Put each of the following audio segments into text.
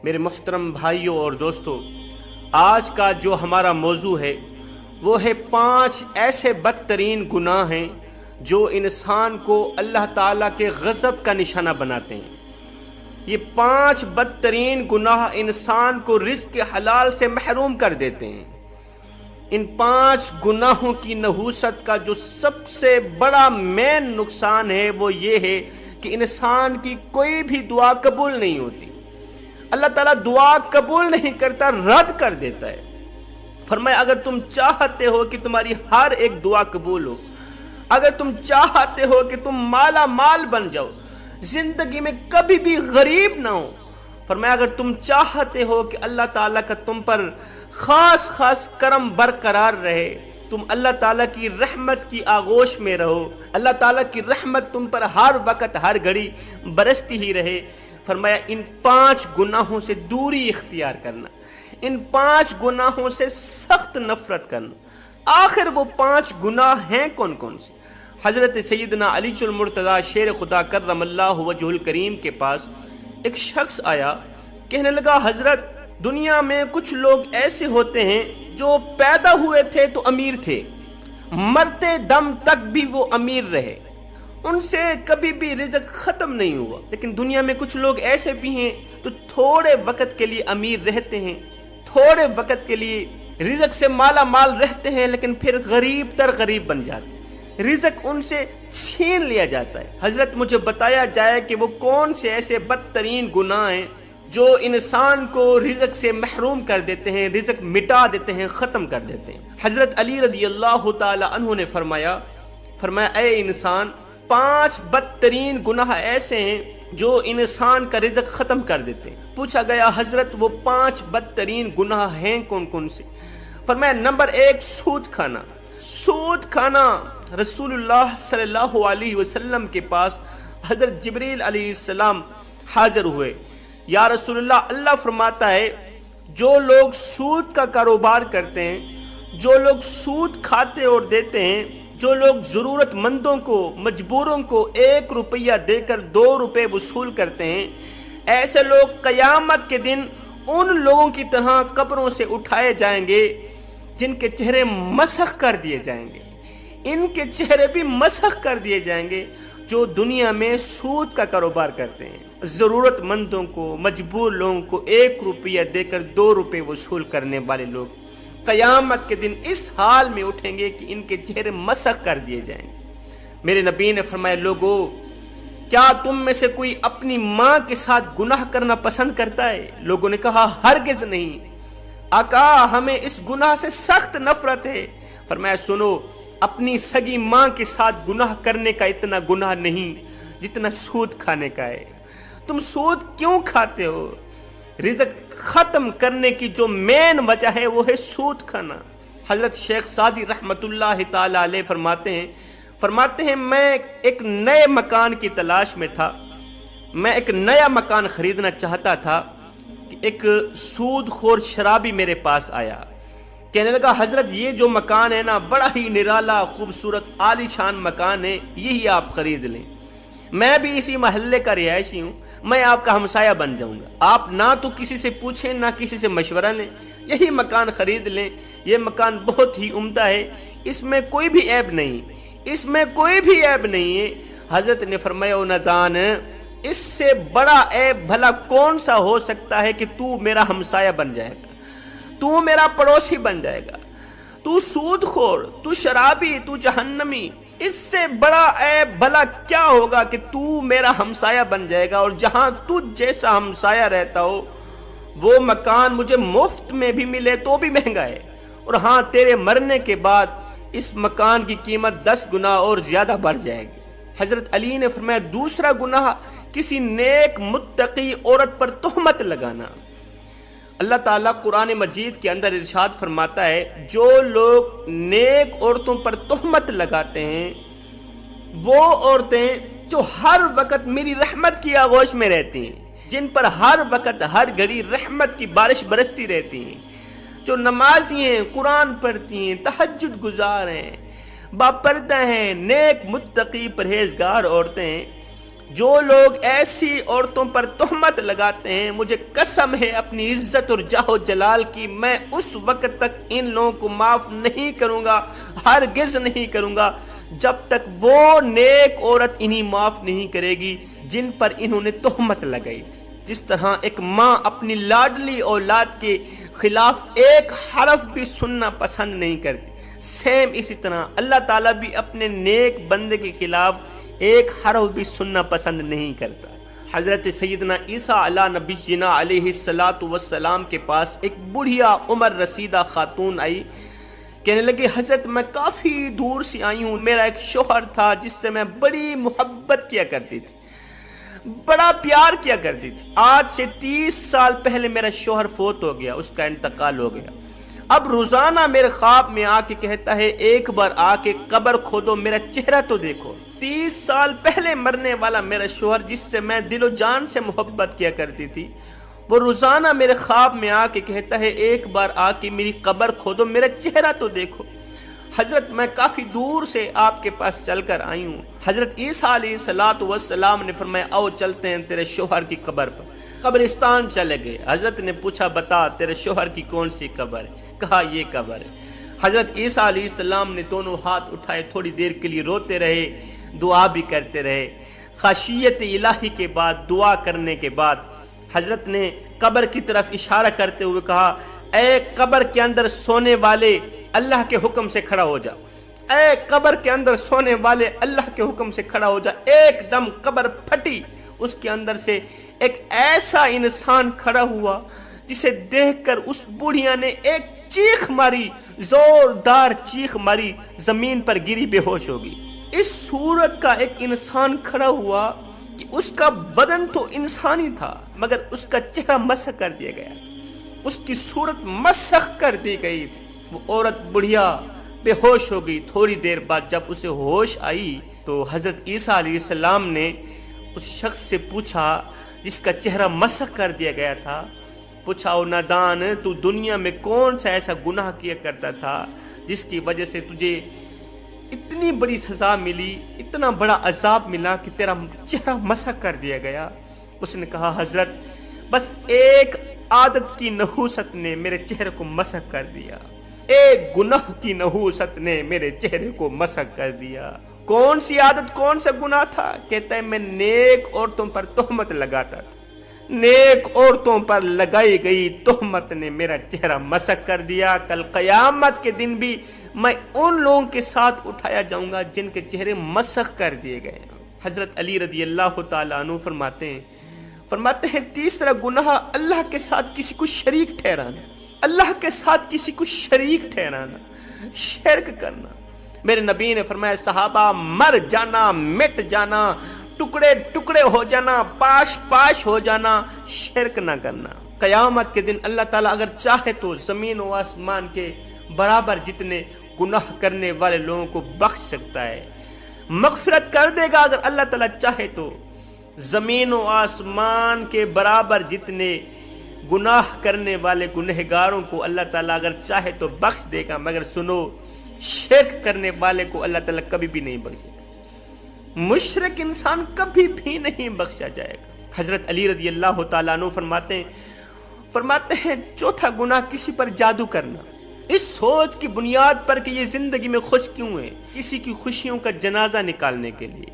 میرے محترم بھائیوں اور دوستوں، آج کا جو ہمارا موضوع ہے وہ ہے 5 ایسے بدترین گناہ ہیں جو انسان کو اللہ تعالیٰ کے غضب کا نشانہ بناتے ہیں۔ یہ 5 بدترین گناہ انسان کو رزق حلال سے محروم کر دیتے ہیں۔ ان 5 گناہوں کی نحوست کا جو سب سے بڑا مین نقصان ہے وہ یہ ہے کہ انسان کی کوئی بھی دعا قبول نہیں ہوتی۔ اللہ تعالیٰ دعا قبول نہیں کرتا، رد کر دیتا ہے۔ فرمایا اگر تم چاہتے ہو کہ تمہاری ہر ایک دعا قبول ہو، اگر تم چاہتے ہو کہ تم مالا مال بن جاؤ، زندگی میں کبھی بھی غریب نہ ہو، فرمایا اگر تم چاہتے ہو کہ اللہ تعالیٰ کا تم پر خاص کرم برقرار رہے، تم اللہ تعالیٰ کی رحمت کی آغوش میں رہو، اللہ تعالیٰ کی رحمت تم پر ہر وقت ہر گھڑی برستی ہی رہے، فرمایا ان 5 گناہوں سے دوری اختیار کرنا، ان 5 گناہوں سے سخت نفرت کرنا۔ آخر وہ 5 گناہ ہیں کون کون سے؟ حضرت سیدنا علی المرتضیٰ شیر خدا کرم اللہ وجہ الکریم کے پاس ایک شخص آیا، کہنے لگا حضرت دنیا میں کچھ لوگ ایسے ہوتے ہیں جو پیدا ہوئے تھے تو امیر تھے، مرتے دم تک بھی وہ امیر رہے، ان سے کبھی بھی رزق ختم نہیں ہوا، لیکن دنیا میں کچھ لوگ ایسے بھی ہیں جو تھوڑے وقت کے لیے امیر رہتے ہیں، تھوڑے وقت کے لیے رزق سے مالا مال رہتے ہیں، لیکن پھر غریب تر غریب بن جاتے ہیں، رزق ان سے چھین لیا جاتا ہے۔ حضرت مجھے بتایا جائے کہ وہ کون سے ایسے بدترین گناہ ہیں جو انسان کو رزق سے محروم کر دیتے ہیں، رزق مٹا دیتے ہیں، ختم کر دیتے ہیں۔ حضرت علی رضی اللہ تعالی عنہ نے فرمایا اے انسان، 5 بدترین گناہ ایسے ہیں جو انسان کا رزق ختم کر دیتے ہیں۔ پوچھا گیا حضرت وہ 5 بدترین گناہ ہیں کون کون سے؟ فرمایا نمبر 1 سود کھانا۔ سود کھانا، رسول اللہ صلی اللہ علیہ وسلم کے پاس حضرت جبریل علیہ السلام حاضر ہوئے۔ یا رسول اللہ، اللہ فرماتا ہے جو لوگ سود کا کاروبار کرتے ہیں، جو لوگ سود کھاتے اور دیتے ہیں، جو لوگ ضرورت مندوں کو، مجبوروں کو 1 روپیہ دے کر 2 روپے وصول کرتے ہیں، ایسے لوگ قیامت کے دن ان لوگوں کی طرح قبروں سے اٹھائے جائیں گے جن کے چہرے مسخ کر دیے جائیں گے، ان کے چہرے بھی مسخ کر دیے جائیں گے جو دنیا میں سود کا کاروبار کرتے ہیں، ضرورت مندوں کو، مجبور لوگوں کو 1 روپیہ دے کر 2 روپے وصول کرنے والے لوگ قیامت کے دن اس حال میں اٹھیں گے کہ ان کے چہرے مسخ کر دیے جائیں گے۔ میرے نبی نے فرمایا لوگو، کیا تم میں سے کوئی اپنی ماں کے ساتھ گناہ کرنا پسند کرتا ہے؟ لوگوں نے کہا ہرگز نہیں آقا، ہمیں اس گناہ سے سخت نفرت ہے۔ فرمایا سنو، اپنی سگی ماں کے ساتھ گناہ کرنے کا اتنا گناہ نہیں جتنا سود کھانے کا ہے۔ تم سود کیوں کھاتے ہو؟ رزق ختم کرنے کی جو مین وجہ ہے وہ ہے سود کھانا۔ حضرت شیخ سعدی رحمت اللہ تعالی علیہ فرماتے ہیں میں ایک نئے مکان کی تلاش میں تھا، میں ایک نیا مکان خریدنا چاہتا تھا کہ ایک سود خور شرابی میرے پاس آیا، کہنے لگا حضرت یہ جو مکان ہے نا بڑا ہی نرالا خوبصورت عالی شان مکان ہے، یہی آپ خرید لیں، میں بھی اسی محلے کا رہائشی ہوں، میں آپ کا ہمسایہ بن جاؤں گا، آپ نہ تو کسی سے پوچھیں نہ کسی سے مشورہ لیں، یہی مکان خرید لیں، یہ مکان بہت ہی عمدہ ہے، اس میں کوئی بھی عیب نہیں، اس میں کوئی بھی عیب نہیں ہے۔ حضرت نے فرمایا او نادان، اس سے بڑا عیب بھلا کون سا ہو سکتا ہے کہ تو میرا ہمسایہ بن جائے گا، تو میرا پڑوسی بن جائے گا، تو سود خور، تو شرابی، تو جہنمی، اس سے بڑا عیب بھلا کیا ہوگا کہ تو میرا ہمسایہ بن جائے گا، اور جہاں تجھ جیسا ہمسایہ رہتا ہو وہ مکان مجھے مفت میں بھی ملے تو بھی مہنگا ہے، اور ہاں تیرے مرنے کے بعد اس مکان کی قیمت 10 گنا اور زیادہ بڑھ جائے گی۔ حضرت علی نے فرمایا دوسرا گناہ کسی نیک متقی عورت پر تہمت لگانا۔ اللہ تعالیٰ قرآن مجید کے اندر ارشاد فرماتا ہے جو لوگ نیک عورتوں پر تہمت لگاتے ہیں، وہ عورتیں جو ہر وقت میری رحمت کی آغوش میں رہتی ہیں، جن پر ہر وقت ہر گھڑی رحمت کی بارش برستی رہتی ہیں، جو نمازی ہیں، قرآن پڑھتی ہیں، تہجد گزار ہیں، باپردہ ہیں، نیک متقی پرہیزگار عورتیں ہیں، جو لوگ ایسی عورتوں پر تہمت لگاتے ہیں، مجھے قسم ہے اپنی عزت اور جاہ و جلال کی، میں اس وقت تک ان لوگوں کو معاف نہیں کروں گا، ہرگز نہیں کروں گا، جب تک وہ نیک عورت انہیں معاف نہیں کرے گی جن پر انہوں نے تہمت لگائی تھی۔ جس طرح ایک ماں اپنی لاڈلی اولاد کے خلاف ایک حرف بھی سننا پسند نہیں کرتی، سیم اسی طرح اللہ تعالیٰ بھی اپنے نیک بندے کے خلاف ایک حرف بھی سننا پسند نہیں کرتا۔ حضرت سیدنا عیسیٰ علیہ نبینا علیہ السلام کے پاس ایک بڑھیا عمر رسیدہ خاتون آئی، کہنے لگی حضرت میں کافی دور سے آئی ہوں، میرا ایک شوہر تھا جس سے میں بڑی محبت کیا کرتی تھی، بڑا پیار کیا کرتی تھی، آج سے 30 سال پہلے میرا شوہر فوت ہو گیا، اس کا انتقال ہو گیا، اب روزانہ میرے خواب میں آ کے کہتا ہے ایک بار آ کے قبر کھودو، میرا چہرہ تو دیکھو۔ 30 سال پہلے مرنے والا میرا شوہر جس سے میں دل و جان سے محبت کیا کرتی تھی، وہ روزانہ میرے خواب میں آ کے کہتا ہے ایک بار آ کے میری قبر کھودو، میرا چہرہ تو دیکھو۔ حضرت میں کافی دور سے آپ کے پاس چل کر آئی ہوں۔ حضرت عیسیٰ علیہ السلام نے فرمایا آؤ چلتے ہیں تیرے شوہر کی قبر پر۔ قبرستان چلے گئے، حضرت نے پوچھا بتا تیرے شوہر کی کون سی قبر ہے؟ کہا یہ قبر ہے۔ حضرت عیسیٰ علیہ السلام نے دونوں ہاتھ اٹھائے، تھوڑی دیر کے لیے روتے رہے، دعا بھی کرتے رہے۔ خشیت الہی کے بعد، دعا کرنے کے بعد حضرت نے قبر کی طرف اشارہ کرتے ہوئے کہا اے قبر کے اندر سونے والے اللہ کے حکم سے کھڑا ہو جا، اے قبر کے اندر سونے والے اللہ کے حکم سے کھڑا ہو جا۔ ایک دم قبر پھٹی، اس کے اندر سے ایک ایسا انسان کھڑا ہوا جسے دیکھ کر اس بوڑھیا نے ایک چیخ ماری، زوردار چیخ ماری، زمین پر گری بے ہوش ہوگی۔ اس صورت کا ایک انسان کھڑا ہوا کہ اس کا بدن تو انسانی تھا مگر اس کا چہرہ مسخ کر دیا گیا تھا، اس کی صورت مسخ کر دی گئی تھی۔ وہ عورت بڑھیا بے ہوش ہو گئی۔ تھوڑی دیر بعد جب اسے ہوش آئی تو حضرت عیسیٰ علیہ السلام نے اس شخص سے پوچھا جس کا چہرہ مسخ کر دیا گیا تھا، پوچھا او نادان تو دنیا میں کون سا ایسا گناہ کیا کرتا تھا جس کی وجہ سے تجھے اتنی بڑی سزا ملی، اتنا بڑا عذاب ملا کہ تیرا چہرہ مسخ کر دیا گیا؟ اس نے کہا حضرت بس ایک عادت کی نحوست نے میرے چہرے کو مسخ کر دیا، ایک گناہ کی نحوست نے میرے چہرے کو مسخ کر دیا۔ کون سی عادت، کون سا گناہ تھا؟ کہتا ہے میں نیک عورتوں پر تہمت لگاتا تھا، نیک عورتوں پر لگائی گئی تہمت نے میرا چہرہ مسخ کر دیا۔ کل قیامت کے دن بھی میں ان لوگوں کے ساتھ اٹھایا جاؤں گا جن کے چہرے مسخ کر دیے گئے۔ حضرت علی رضی اللہ تعالیٰ عنہ فرماتے ہیں تیسرا گناہ اللہ کے ساتھ کسی کو شریک ٹھہرانا، اللہ کے ساتھ کسی کو شریک ٹھہرانا، شرک کرنا۔ میرے نبی نے فرمایا صحابہ مر جانا، مٹ جانا، ٹکڑے ٹکڑے ہو جانا، پاش پاش ہو جانا، شرک نہ کرنا۔ قیامت کے دن اللہ تعالیٰ اگر چاہے تو زمین و آسمان کے برابر جتنے گناہ کرنے والے لوگوں کو بخش سکتا ہے، مغفرت کر دے گا اگر اللہ تعالیٰ چاہے تو۔ زمین و آسمان کے برابر جتنے گناہ کرنے والے گنہگاروں کو اللہ تعالیٰ اگر چاہے تو بخش دے گا، مگر سنو شرک کرنے والے کو اللہ تعالیٰ کبھی بھی نہیں بخشے گا، مشرک انسان کبھی بھی نہیں بخشا جائے گا۔ حضرت علی رضی اللہ تعالیٰ عنہ فرماتے ہیں چوتھا گناہ کسی پر جادو کرنا، اس سوچ کی بنیاد پر کہ یہ زندگی میں خوش کیوں ہے، کسی کی خوشیوں کا جنازہ نکالنے کے لیے،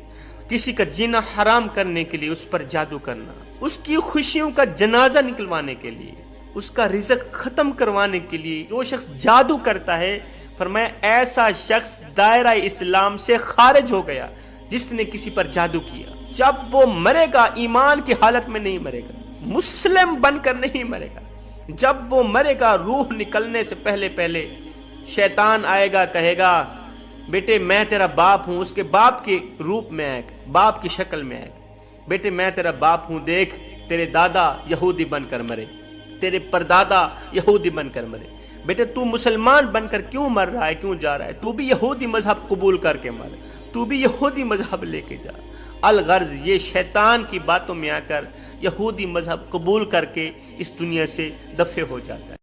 کسی کا جینا حرام کرنے کے لیے اس پر جادو کرنا، اس کی خوشیوں کا جنازہ نکلوانے کے لیے، اس کا رزق ختم کروانے کے لیے جو شخص جادو کرتا ہے، فرمایا ایسا شخص دائرہ اسلام سے خارج ہو گیا جس نے کسی پر جادو کیا۔ جب وہ مرے گا ایمان کی حالت میں نہیں مرے گا، مسلم بن کر نہیں مرے گا۔ جب وہ مرے گا روح نکلنے سے پہلے شیطان آئے گا، کہے گا بیٹے میں تیرا باپ ہوں، اس کے باپ کے روپ میں آئے گا، باپ کی شکل میں آئے گا، بیٹے میں تیرا باپ ہوں، دیکھ تیرے دادا یہودی بن کر مرے، تیرے پردادا یہودی بن کر مرے، بیٹے تو مسلمان بن کر کیوں مر رہا ہے، کیوں جا رہا ہے، تو بھی یہودی مذہب قبول کر کے مر، تو بھی یہودی مذہب لے کے جا۔ الغرض یہ شیطان کی باتوں میں آ کر یہودی مذہب قبول کر کے اس دنیا سے دفع ہو جاتا ہے۔